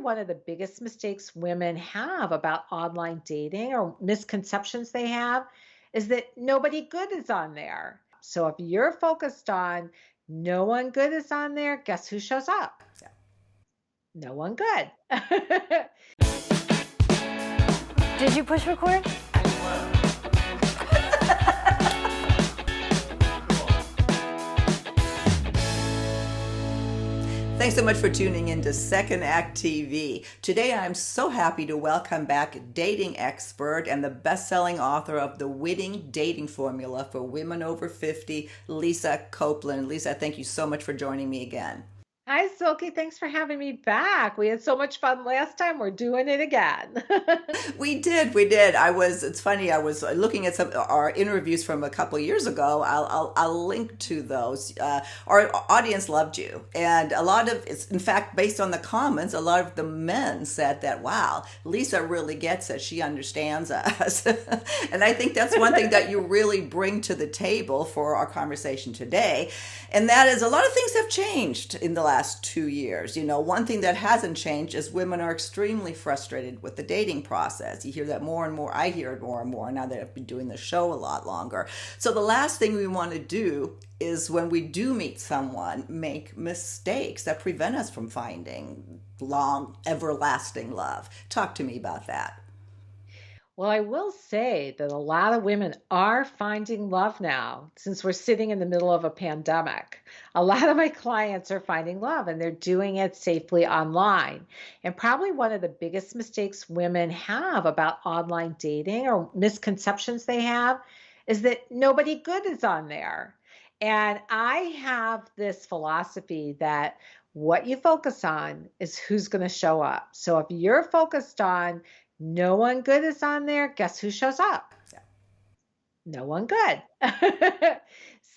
One of the biggest mistakes women have about online dating or misconceptions they have is that nobody good is on there. So if you're focused on no one good is on there, guess who shows up? No one good. Did you push record? Thanks so much for tuning in to Second Act TV. Today I'm so happy to welcome back dating expert and the best-selling author of The Winning Dating Formula for Women Over 50, Lisa Copeland. Lisa, thank you so much for joining me again. Hi, Silky. Thanks for having me back. We had so much fun last time. We're doing it again. We did. It's funny. I was looking at some our interviews from a couple years ago. I'll link to those. Our audience loved you, and a lot of it's in fact based on the comments. A lot of the men said that, wow, Lisa really gets it. She understands us, and I think that's one thing that you really bring to the table for our conversation today, and that is a lot of things have changed in the last 2 years. You know, one thing that hasn't changed is women are extremely frustrated with the dating process. You hear that more and more. I hear it more and more now that I've been doing the show a lot longer. So the last thing we want to do is when we do meet someone, make mistakes that prevent us from finding long, everlasting love. Talk to me about that. Well, I will say that a lot of women are finding love now since we're sitting in the middle of a pandemic. A lot of my clients are finding love and they're doing it safely online. And probably one of the biggest mistakes women have about online dating or misconceptions they have is that nobody good is on there. And I have this philosophy that what you focus on is who's going to show up. So if you're focused on no one good is on there, guess who shows up? No one good.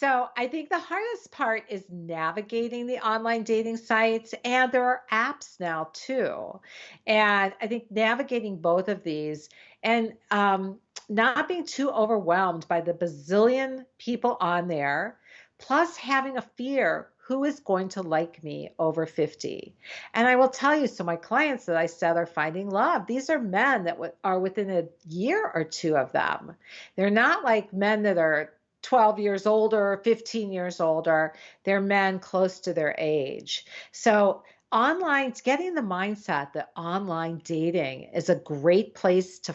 So I think the hardest part is navigating the online dating sites, and there are apps now too. And I think navigating both of these and not being too overwhelmed by the bazillion people on there, plus having a fear who is going to like me over 50. And I will tell you, so my clients that I said are finding love, these are men that are within a year or two of them. They're not like men that are 12 years older, 15 years older. They're men close to their age. So online, getting the mindset that online dating is a great place to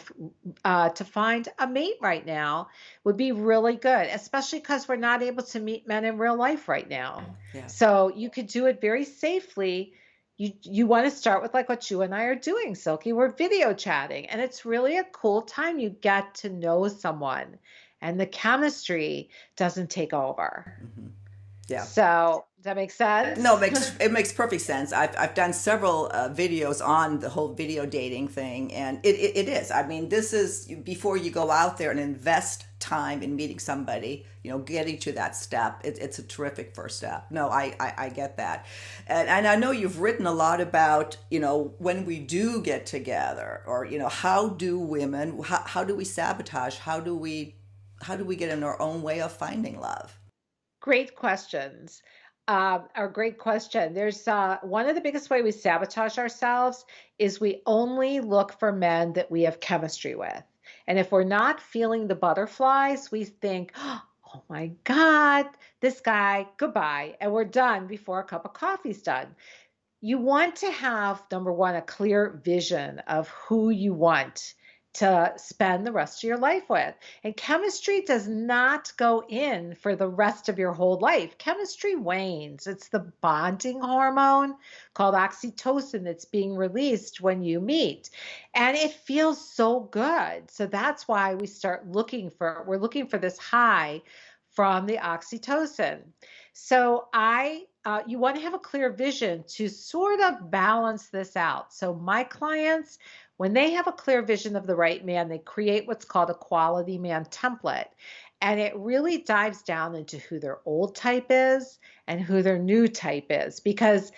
find a mate right now would be really good, especially because we're not able to meet men in real life right now. Yeah. So you could do it very safely. You want to start with like what you and I are doing, Silky. We're video chatting, and it's really a cool time. You get to know someone, and the chemistry doesn't take over. Mm-hmm. Yeah. So does that make sense? No, it makes perfect sense. I've done several videos on the whole video dating thing, and it is. I mean, this is before you go out there and invest time in meeting somebody. You know, getting to that step, it's a terrific first step. No, I get that, and I know you've written a lot about, you know, when we do get together, or you know, how do women, how do we sabotage, how do we get in our own way of finding love? Great questions. A great question. There's one of the biggest way we sabotage ourselves is we only look for men that we have chemistry with. And if we're not feeling the butterflies, we think, oh my God, this guy, goodbye. And we're done before a cup of coffee's done. You want to have, number one, a clear vision of who you want to spend the rest of your life with. And chemistry does not go in for the rest of your whole life. Chemistry wanes. It's the bonding hormone called oxytocin that's being released when you meet. And it feels so good. So that's why we're looking for this high from the oxytocin. So you want to have a clear vision to sort of balance this out. So my clients, when they have a clear vision of the right man, they create what's called a quality man template. And it really dives down into who their old type is and who their new type is, because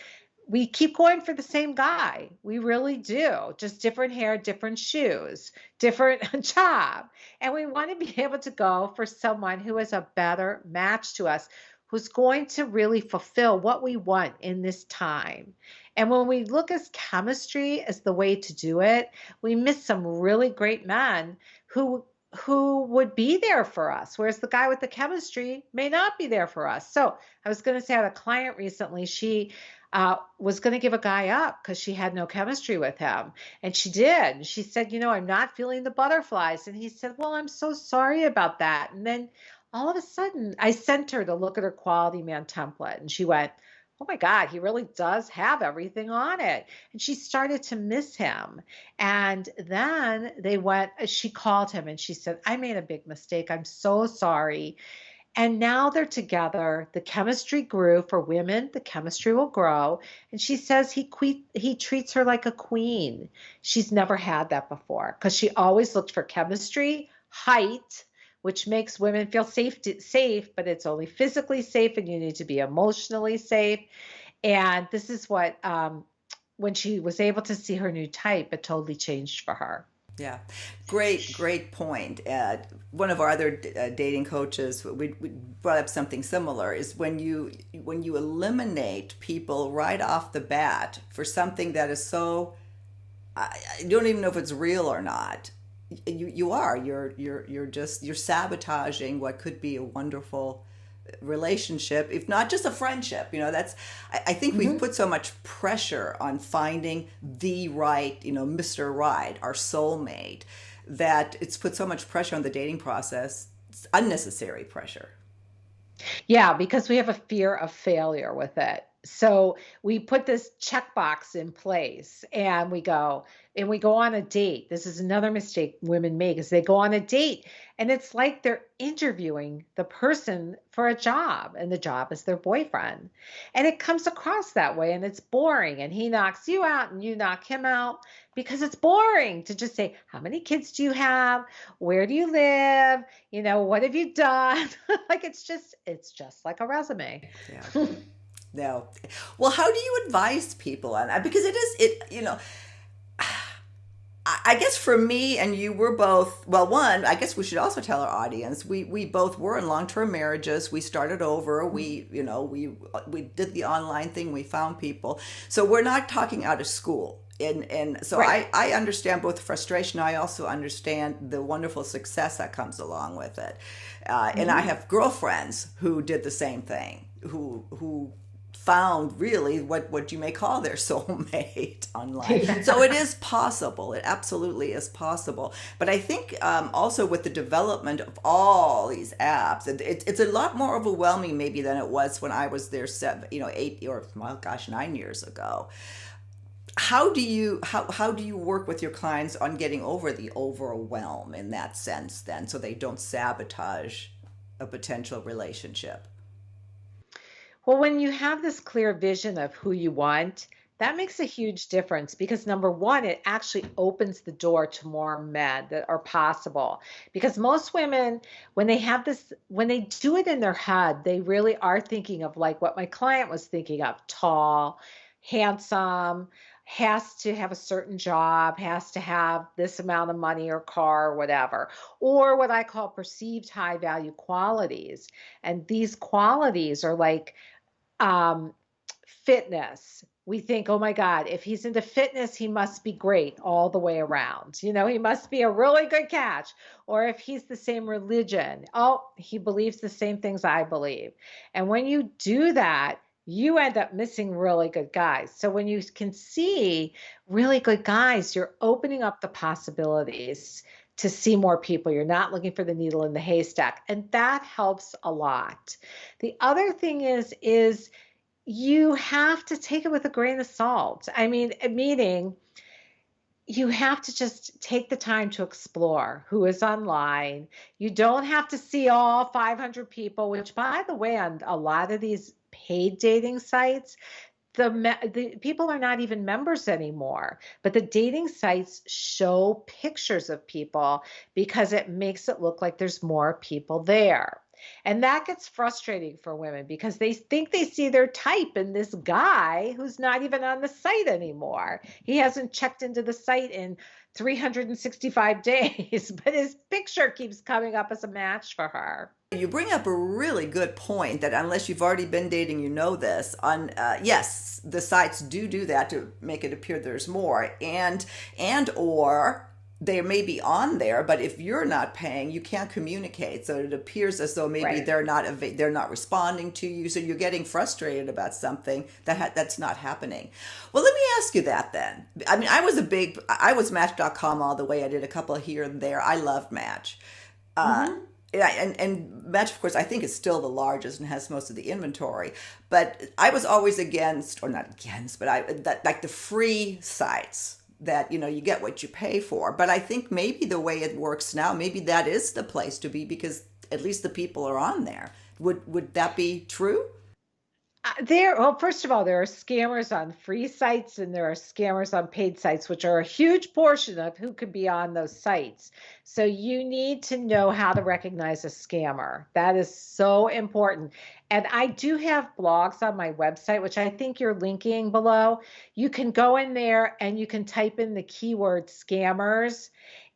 we keep going for the same guy. We really do. Just different hair, different shoes, different job. And we want to be able to go for someone who is a better match to us, who's going to really fulfill what we want in this time. And when we look as chemistry as the way to do it, we miss some really great men who would be there for us, whereas the guy with the chemistry may not be there for us. So I was going to say, I had a client recently. She was going to give a guy up because she had no chemistry with him. And she did. She said, I'm not feeling the butterflies. And he said, well, I'm so sorry about that. And then all of a sudden, I sent her to look at her quality man template. And she went, oh my God, he really does have everything on it. And she started to miss him. And then she called him and she said, I made a big mistake. I'm so sorry. And now they're together. The chemistry grew. For women, the chemistry will grow. And she says he treats her like a queen. She's never had that before because she always looked for chemistry, height, which makes women feel safe, but it's only physically safe, and you need to be emotionally safe. And this is what, when she was able to see her new type, it totally changed for her. Yeah, great point. One of our other dating coaches, we brought up something similar. Is when you eliminate people right off the bat for something that is so, I don't even know if it's real or not. You're sabotaging what could be a wonderful relationship, if not just a friendship. That's, I think we've put so much pressure on finding the right, Mr. Right, our soulmate, that it's put so much pressure on the dating process. It's unnecessary pressure. Yeah, because we have a fear of failure with it. So we put this checkbox in place and we go on a date. This is another mistake women make is they go on a date and it's like they're interviewing the person for a job and the job is their boyfriend. And it comes across that way and it's boring and he knocks you out and you knock him out because it's boring to just say, how many kids do you have? Where do you live? What have you done? Like it's just like a resume. Yeah. No. Well, how do you advise people on that? Because I guess for me and you, we're both, well, one, I guess we should also tell our audience, we both were in long-term marriages. We started over. We did the online thing. We found people. So we're not talking out of school. And so right. I understand both the frustration. I also understand the wonderful success that comes along with it. And I have girlfriends who did the same thing, who found really what you may call their soulmate online. So it is possible. It absolutely is possible. But I think also with the development of all these apps, it's a lot more overwhelming maybe than it was when I was there 9 years ago. How do you work with your clients on getting over the overwhelm in that sense then, so they don't sabotage a potential relationship? Well, when you have this clear vision of who you want, that makes a huge difference because number one, it actually opens the door to more men that are possible. Because most women, when they do it in their head, they really are thinking of like what my client was thinking of: tall, handsome, has to have a certain job, has to have this amount of money or car or whatever, or what I call perceived high value qualities. And these qualities are like, fitness. We think, oh my God, if he's into fitness, he must be great all the way around. He must be a really good catch. Or if he's the same religion, oh, he believes the same things I believe. And when you do that, you end up missing really good guys. So when you can see really good guys, you're opening up the possibilities to see more people. You're not looking for the needle in the haystack. And that helps a lot. The other thing is you have to take it with a grain of salt. I mean, meaning you have to just take the time to explore who is online. You don't have to see all 500 people, which by the way, on a lot of these paid dating sites, the people are not even members anymore, but the dating sites show pictures of people because it makes it look like there's more people there. And that gets frustrating for women because they think they see their type in this guy who's not even on the site anymore. He hasn't checked into the site in 365 days, but his picture keeps coming up as a match for her. You bring up a really good point that unless you've already been dating, you know this. On yes, the sites do that to make it appear there's more, and or they may be on there, but if you're not paying, you can't communicate. So it appears as though maybe Right. they're not responding to you. So you're getting frustrated about something that's not happening. Well, let me ask you that then. I mean, I was Match.com all the way. I did a couple here and there. I loved Match. Uh, Hmm. yeah, and Match, of course, I think is still the largest and has most of the inventory. But I was always against, or not against, but like the free sites that you get what you pay for. But I think maybe the way it works now, maybe that is the place to be because at least the people are on there. Would that be true? Well, first of all, there are scammers on free sites and there are scammers on paid sites, which are a huge portion of who could be on those sites. So you need to know how to recognize a scammer. That is so important. And I do have blogs on my website, which I think you're linking below. You can go in there and you can type in the keyword scammers.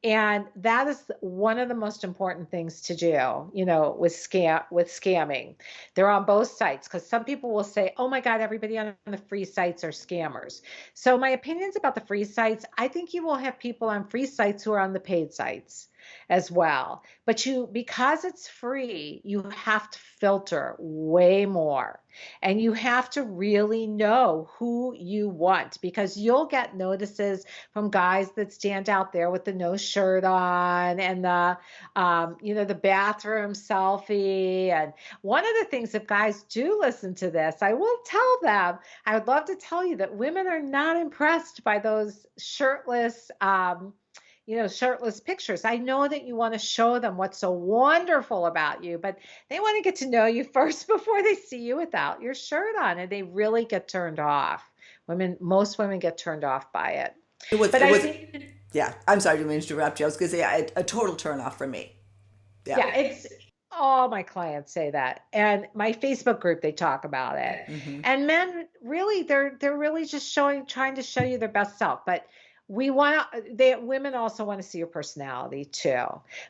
And that is one of the most important things to do, with scamming. They're on both sites because some people will say, oh my God, everybody on the free sites are scammers. So, my opinions about the free sites, I think you will have people on free sites who are on the paid sites as well. But because it's free, you have to filter way more. And you have to really know who you want because you'll get notices from guys that stand out there with the no shirt on and the bathroom selfie. And one of the things, if guys do listen to this, I will tell them, I would love to tell you that women are not impressed by those shirtless pictures. I know that you want to show them what's so wonderful about you, but they want to get to know you first before they see you without your shirt on, and they really get turned off. Most women get turned off by it. But It I was, think, yeah. I'm sorry to interrupt you. I was going to say a total turn off for me. Yeah. yeah, it's all my clients say that. And my Facebook group, they talk about it. Hmm. And men really, they're really just trying to show you their best self. But women also want to see your personality too.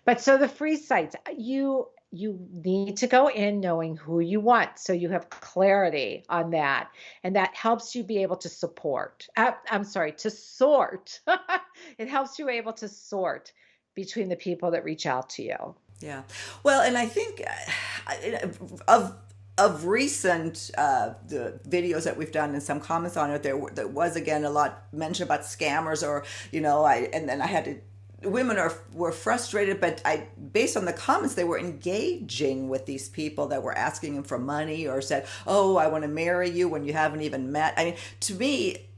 But so the free sites, you need to go in knowing who you want so you have clarity on that, and that helps you be able to to sort. It helps you able to sort between the people that reach out to you. Yeah. Well, and I think of recent the videos that we've done and some comments on it, there was again a lot mentioned about scammers or and then I had to. Were frustrated, but based on the comments, they were engaging with these people that were asking them for money or said, "Oh, I want to marry you," when you haven't even met. I mean, to me,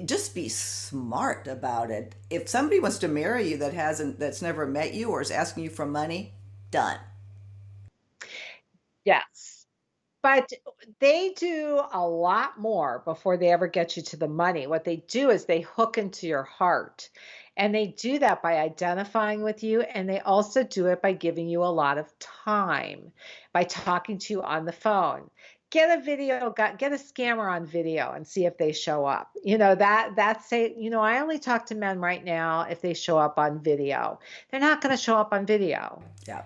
just be smart about it. If somebody wants to marry you that's never met you or is asking you for money, done. Yes. But they do a lot more before they ever get you to the money. What they do is they hook into your heart. And they do that by identifying with you. And they also do it by giving you a lot of time, by talking to you on the phone. Get a scammer on video and see if they show up. I only talk to men right now if they show up on video. They're not going to show up on video. Yeah.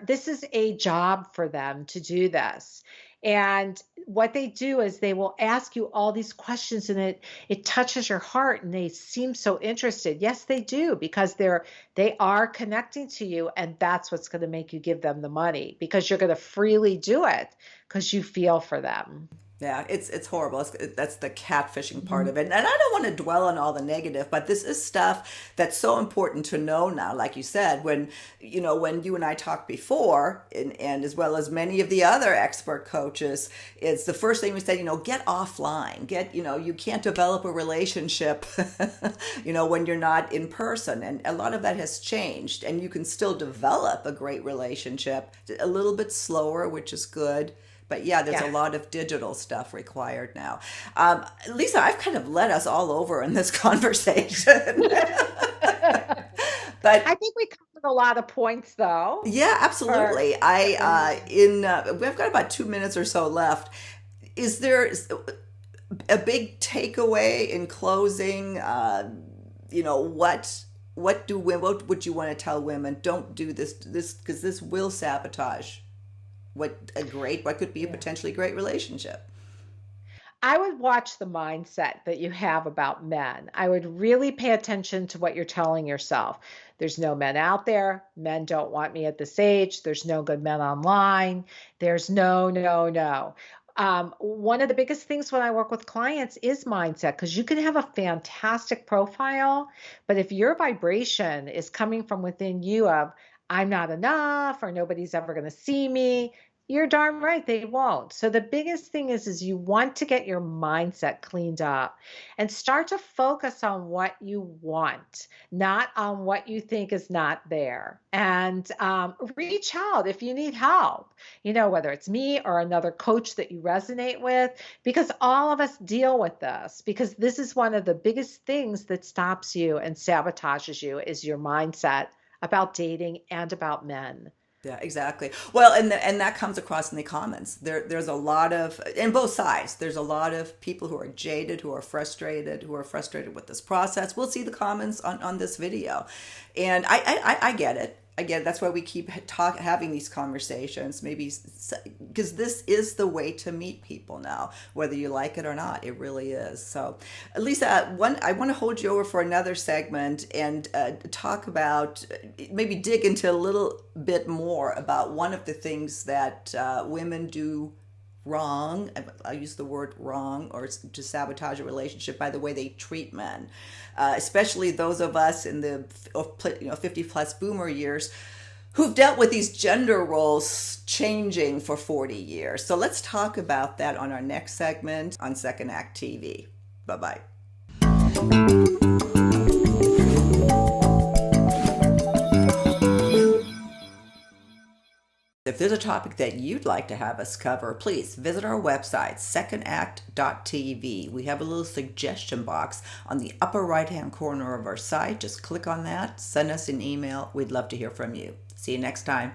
This is a job for them to do this. And what they do is they will ask you all these questions and it touches your heart and they seem so interested. Yes, they do because they are connecting to you, and that's what's going to make you give them the money because you're going to freely do it because you feel for them. Yeah, it's horrible. That's the catfishing part of it. And I don't want to dwell on all the negative, but this is stuff that's so important to know now. Like you said, when you and I talked before, and as well as many of the other expert coaches, it's the first thing we said, get offline. You can't develop a relationship, when you're not in person. And a lot of that has changed, and you can still develop a great relationship a little bit slower, which is good. But yeah, there's a Yeah. lot of digital stuff required now. Lisa, I've kind of led us all over in this conversation. But I think we covered a lot of points though. yeah, For, absolutely. We've got about 2 minutes or so left. Is there a big takeaway in closing? What what would you want to tell women? Don't do this because this will sabotage what could be a Yeah. potentially great relationship. I would watch the mindset that you have about men. I would really pay attention to what you're telling yourself. There's no men out there. Men don't want me at this age. There's no good men online. There's no, no, no. One of the biggest things when I work with clients is mindset because you can have a fantastic profile, but if your vibration is coming from within you of, I'm not enough or nobody's ever going to see me, you're darn right they won't. So the biggest thing is you want to get your mindset cleaned up and start to focus on what you want, not on what you think is not there. And reach out if you need help, whether it's me or another coach that you resonate with, because all of us deal with this, because this is one of the biggest things that stops you and sabotages you is your mindset about dating and about men. Yeah, exactly. Well, and that comes across in the comments. There's a lot of, in both sides. There's a lot of people who are jaded, who are frustrated with this process. We'll see the comments on this video, and I get it. I get it. That's why we keep having these conversations. Maybe because this is the way to meet people now, whether you like it or not. It really is. So, Lisa, I want to hold you over for another segment and talk about, maybe dig into a little bit more about one of the things that women do wrong. I use the word wrong, or to sabotage a relationship by the way they treat men, especially those of us in the 50 plus boomer years who've dealt with these gender roles changing for 40 years. So let's talk about that on our next segment on Second Act TV. Bye bye. If there's a topic that you'd like to have us cover, please visit our website, secondact.tv. We have a little suggestion box on the upper right-hand corner of our site. Just click on that, send us an email. We'd love to hear from you. See you next time.